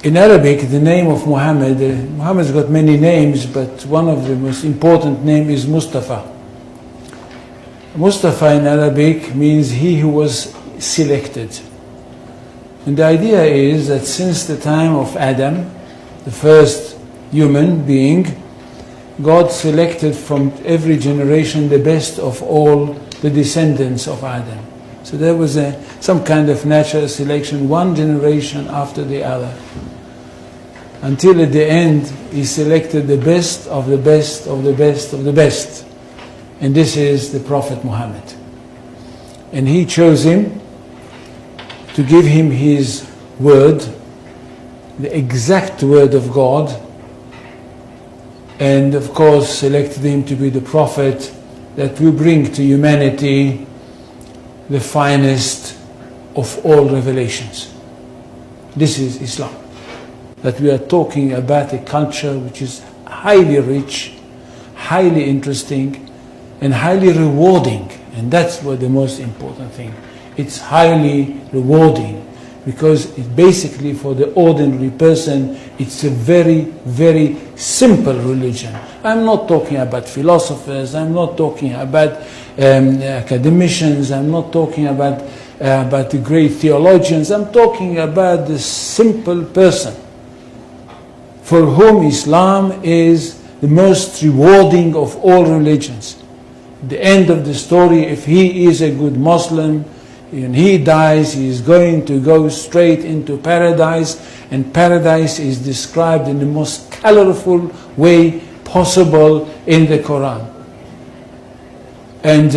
In Arabic, the name of Muhammad, Muhammad's got many names, but one of the most important name is Mustafa. Mustafa in Arabic means he who was selected. And the idea is that since the time of Adam, the first human being, God selected from every generation the best of all the descendants of Adam. So there was some kind of natural selection, one generation after the other. Until at the end, he selected the best of the best of the best of the best. And this is the Prophet Muhammad. And he chose him to give him his word, the exact word of God, and of course selected him to be the prophet that will bring to humanity the finest of all revelations. This is Islam. That we are talking about a culture which is highly rich, highly interesting, and highly rewarding. And that's what the most important thing. It's highly rewarding because it basically, for the ordinary person, it's a very, very simple religion. I'm not talking about philosophers, I'm not talking about academicians, I'm not talking about the great theologians, I'm talking about the simple person for whom Islam is the most rewarding of all religions. At the end of the story, if he is a good Muslim, and he dies, he is going to go straight into paradise, and paradise is described in the most colorful way possible in the Quran. And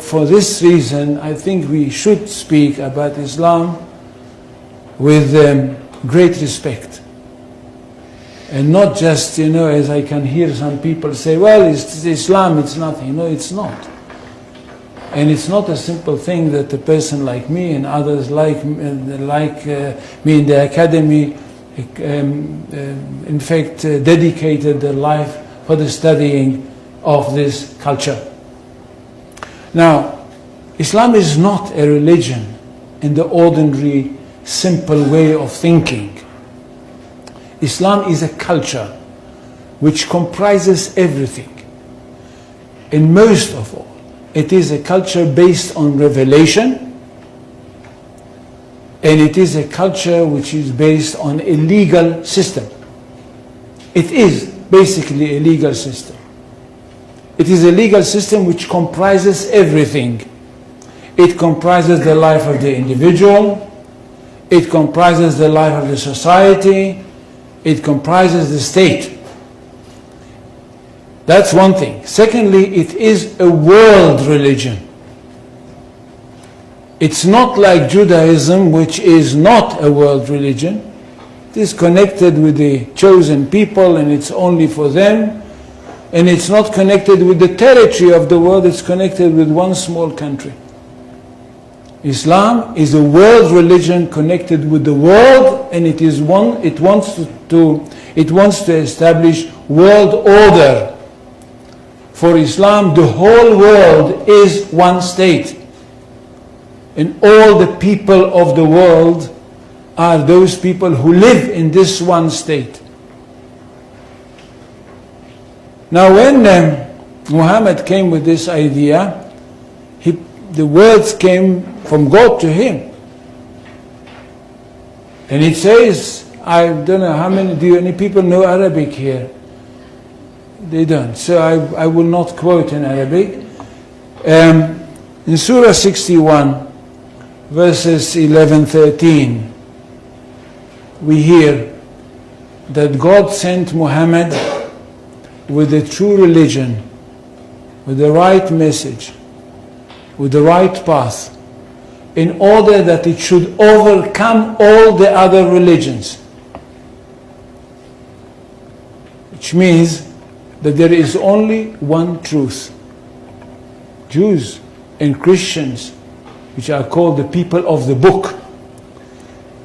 for this reason, I think we should speak about Islam with great respect. And not just, as I can hear some people say, well, it's Islam, it's nothing. No, it's not. And it's not a simple thing that a person like me and others like me in the academy, in fact, dedicated their life for the studying of this culture. Now, Islam is not a religion in the ordinary, simple way of thinking. Islam is a culture which comprises everything. And most of all, it is a culture based on revelation, and it is a culture which is based on a legal system. It is basically a legal system. It is a legal system which comprises everything. It comprises the life of the individual, it comprises the life of the society, it comprises the state. That's one thing. Secondly, it is a world religion. It's not like Judaism, which is not a world religion. It is connected with the chosen people and it's only for them. And it's not connected with the territory of the world, it's connected with one small country. Islam is a world religion connected with the world, and it wants to establish world order. For Islam, the whole world is one state. And all the people of the world are those people who live in this one state. Now when Muhammad came with this idea, the words came from God to him. And it says, I don't know how many, do any people know Arabic here? They don't. So I will not quote in Arabic. In Surah 61, verses 11-13, we hear that God sent Muhammad with the true religion, with the right message, with the right path, in order that it should overcome all the other religions. Which means that there is only one truth. Jews and Christians, which are called the people of the book,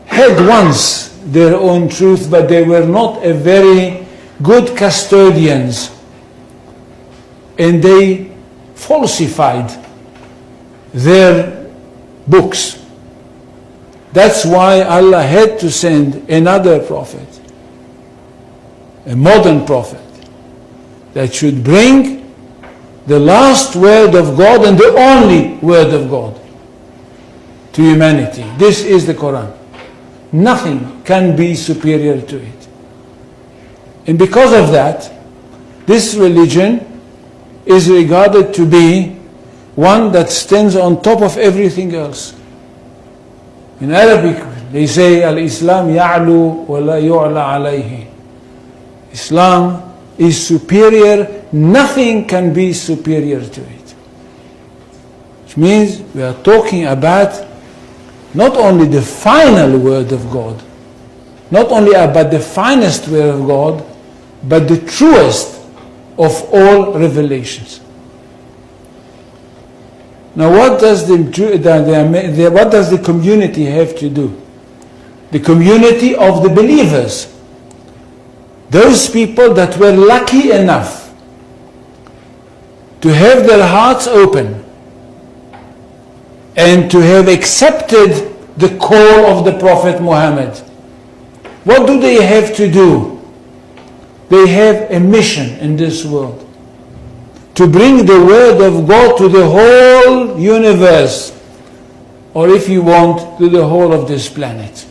had once their own truth, but they were not a very good custodians, and they falsified their books. That's why Allah had to send another prophet, a modern prophet, that should bring the last word of God and the only word of God to humanity. This is the Quran. Nothing can be superior to it. And because of that, this religion is regarded to be one that stands on top of everything else. In Arabic, they say, Al-Islam ya'lu wa la yu'la alayhi. Islam is superior, nothing can be superior to it. Which means we are talking about not only the final word of God, not only about the finest word of God, but the truest of all revelations. Now what does the community have to do? The community of the believers. Those people that were lucky enough to have their hearts open and to have accepted the call of the Prophet Muhammad. What do they have to do? They have a mission in this world, to bring the word of God to the whole universe, or if you want, to the whole of this planet.